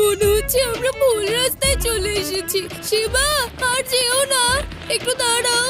মনে হচ্ছে আমরা ভুল রাস্তায় চলে এসেছি। শিবা, আর যেও না, একটু দাঁড়াও।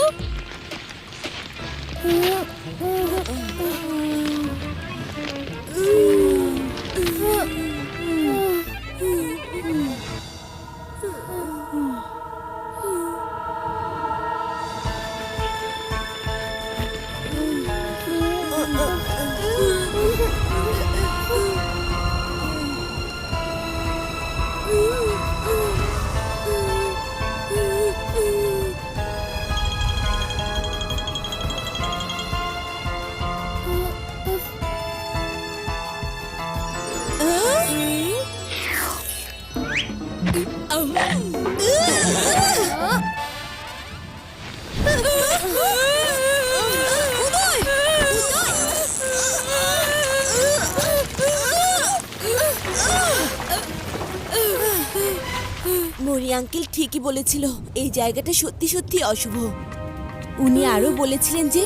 মরি আঙ্কেল ঠিকই বলেছিল, এই জায়গাটা সত্যি সত্যি অশুভ। উনি আরো বলেছিলেন যে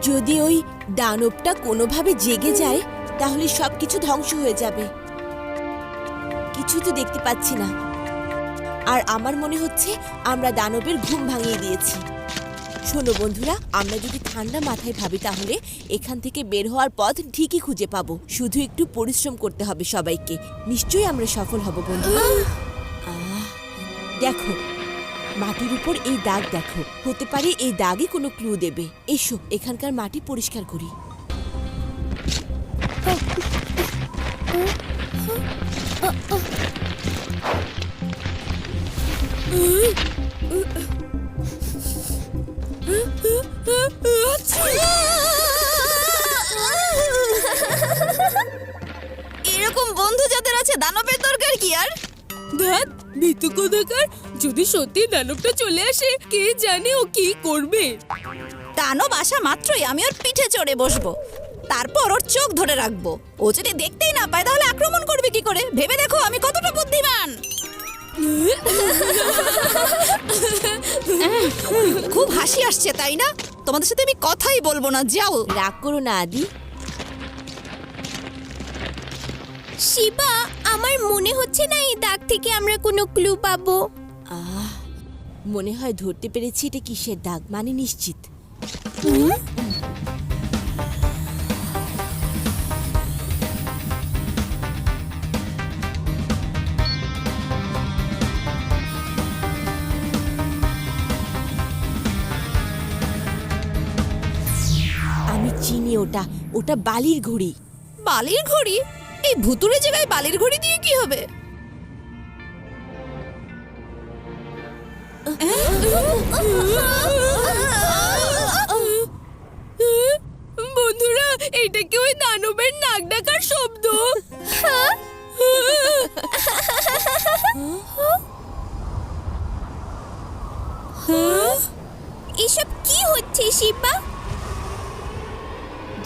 যদি ওই দানবটা কোনোভাবে জেগে যায় তাহলে সবকিছু ধ্বংস হয়ে যাবে। কিছু তো দেখতে পাচ্ছি না, আর আমার মনে হচ্ছে আমরা দানবের ঘুম ভাঙিয়ে দিয়েছি। শোনো বন্ধুরা, আমরা যদি ঠান্ডা মাথায় ভাবি তাহলে এখান থেকে বের হওয়ার পথ ঠিকই খুঁজে পাবো। শুধু একটু পরিশ্রম করতে হবে সবাইকে। নিশ্চয়ই আমরা সফল হব বন্ধুরা। দেখো, মাটির উপর এই দাগ দেখো, হতে পারে এই দাগই কোনো ক্লু দেবে। এসো এখানকার মাটি পরিষ্কার করি। এরকম বন্ধু যাদের আছে দানবের দরকার কি আর? ধ্যাত, ভীতু কোথাকার। যদি সত্যি দানবটা চলে আসে, কে জানে ও কি করবে। দানব আসা মাত্রই আমি ওর পিঠে চড়ে বসবো, তারপর ওর চোখ ধরে রাখবো। ও যদি দেখতেই না পায় তাহলে আক্রমণ করবে কি করে? ভেবে দেখো আমি কতটা বুদ্ধিমান। খুব হাসি আসছে তাই না? তোমাদের সাথে আমি কথাই বলবো না, যাও। রাগ করো না আদি। শিবা, আমার মনে হচ্ছে না এই দাগ থেকে আমরা কোনো ক্লু পাবো। মনে হয় ধরতে পেরেছি এটা কিসের দাগ, মানে নিশ্চিত। আমি চিনি ওটা, ওটা বালির ঘড়ি। বালির ঘড়ি? এই ভুতুরে জায়গায় বালির ঘড়ি দিয়ে কি হবে? বন্ধুরা, এটা কি ওই দানবের নাক ডাকার শব্দ? এসব কি হচ্ছে শিবা?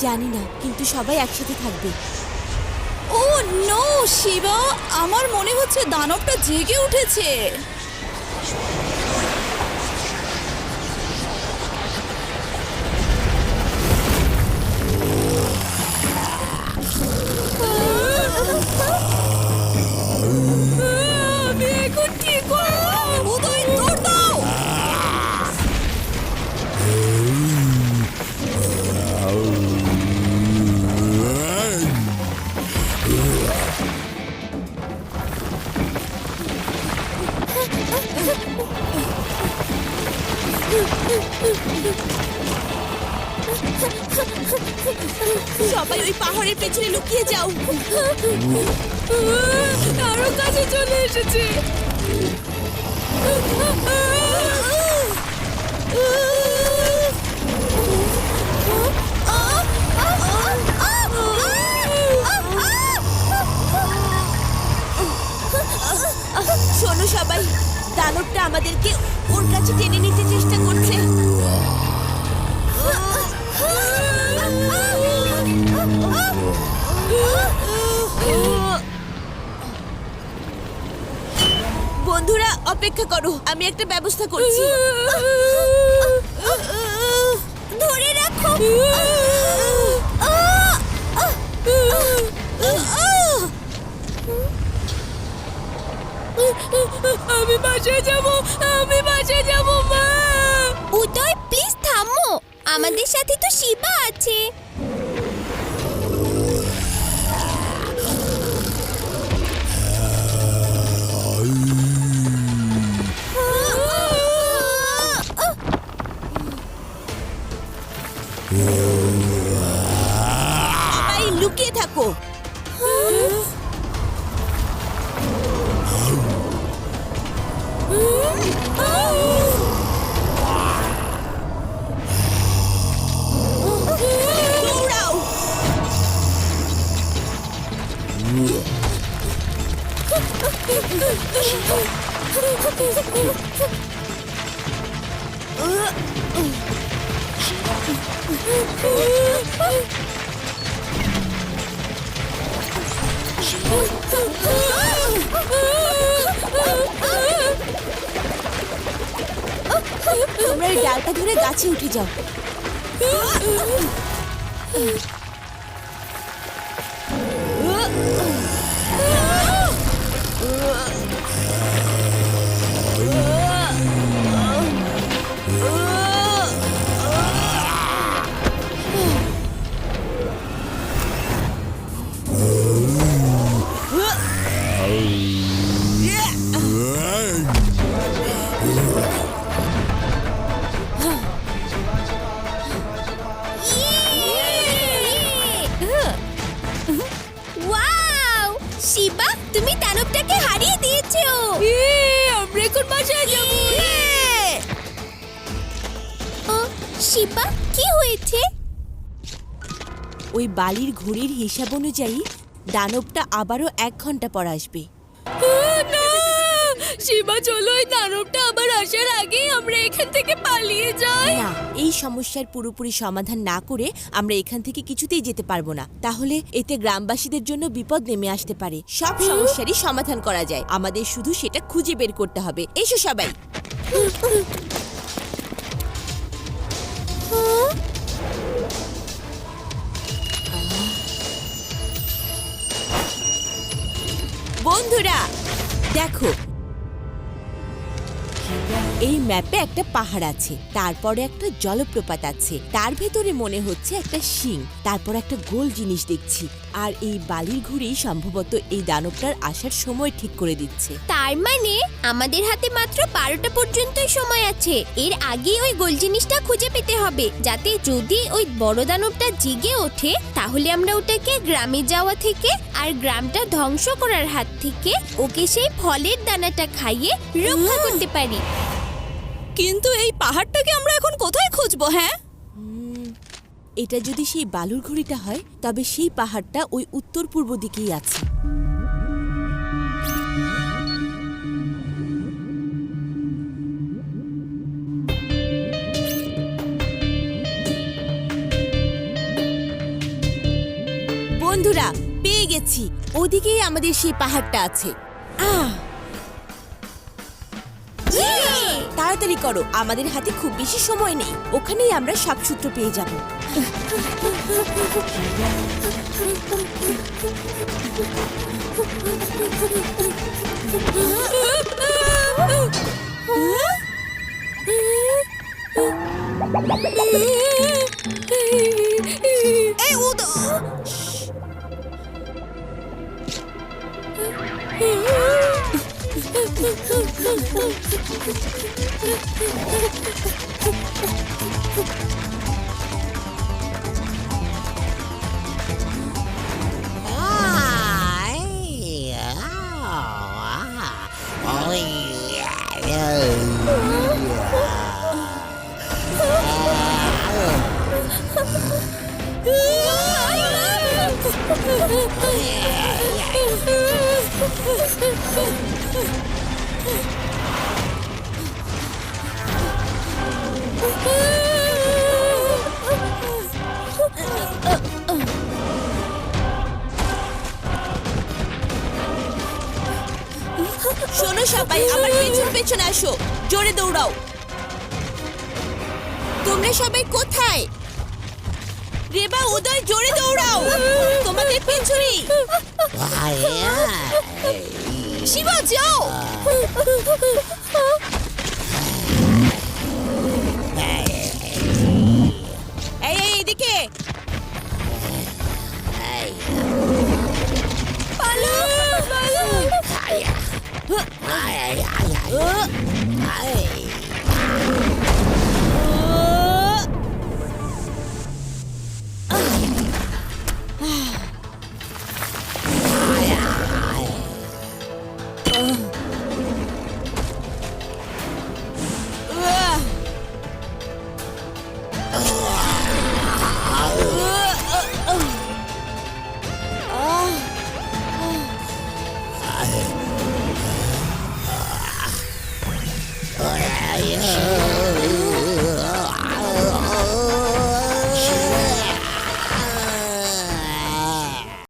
জানি না, কিন্তু সবাই একসাথে থাকবে। ও নো শিবা, আমার মনে হচ্ছে দানবটা জেগে উঠেছে। আমি এখন কি করব? উদয়, দৌড় দাও। সবাই ওই পাহাড়ের পেছনে লুকিয়ে যাও। আরো কাছে চলে এসেছে। শোনো সবাই, দানবটা আমাদেরকে ওর কাছে টেনে নিতে চেষ্টা করছে। বন্ধুরা অপেক্ষা করো, আমি একটা ব্যবস্থা করছি। ধরে রাখো। আমি বাসায় যাব, আমি বাসায় যাব মা। উদয় প্লিজ থামো, আমাদের সাথে তো শিবা আছে। সবাই লুকিয়ে থাকো। দৌড়াও। তোমরা এই ডালটা ধরে গাছে উঠে যাও। ওয়াও, শিবা তুমি দানবটাকে হারিয়ে দিয়েছো। আমরা এখন বাসায় যাব। শিবা কি হয়েছে? ওই বালির ঘড়ির হিসাব অনুযায়ী দানবটা আবারও 1 ঘন্টা পর আসবে। না, শিবা চলো, এই দানবটা আবার আসার আগেই আমরা এখান থেকে পালিয়ে যাই। না, এই সমস্যার পুরোপুরি সমাধান না করে আমরা এখান থেকে কিছুতেই যেতে পারবো না। তাহলে এতে গ্রামবাসীদের জন্য বিপদ নেমে আসতে পারে। সব সমস্যারই সমাধান করা যায়, আমাদের শুধু সেটা খুঁজে বের করতে হবে। এসো সবাই। বন্ধুরা দেখো, এই ম্যাপে একটা পাহাড় আছে, তারপরে একটা জলপ্রপাত আছে, তার ভেতরে মনে হচ্ছে একটা শিং, তারপর একটা গোল জিনিস দেখছি, আর এই বালির ঘুড়ি সম্ভবত এই দানবটার আসার সময় ঠিক করে দিচ্ছে। তার মানে আমাদের হাতে মাত্র 12টা পর্যন্তই সময় আছে। এর আগে ওই গোল জিনিসটা খুঁজে পেতে হবে, যাতে যদি ওই বড় দানবটা জেগে ওঠে তাহলে আমরা ওটাকে গ্রামে যাওয়া থেকে আর গ্রামটা ধ্বংস করার হাত থেকে ওকে সেই ফলের দানাটা খাইয়ে রক্ষা করতে পারি। কিন্তু এই পাহাড়টাকে আমরা এখন কোথায় খুঁজবো? হ্যাঁ, এটা যদি সেই বালুর ঘড়িটা হয়, তবে সেই পাহাড়টা ওই উত্তর পূর্ব দিকেই আছে। বন্ধুরা পেয়ে গেছি, ওদিকেই আমাদের সেই পাহাড়টা আছে। তাড়াতাড়ি করো, আমাদের হাতে খুব বেশি সময় নেই। ওখানেই আমরা সব সূত্র পেয়ে যাব। এই উদয়, শোনো সবাই, আমার পেছন পেছন আসো, জোরে দৌড়াও। তোমরা সবাই কোথায়? রেবা, উদয়, জোরে দৌড়াও, তোমাদের পেছনেই। শিবা যাও। এই এদিকে পালো, পালো।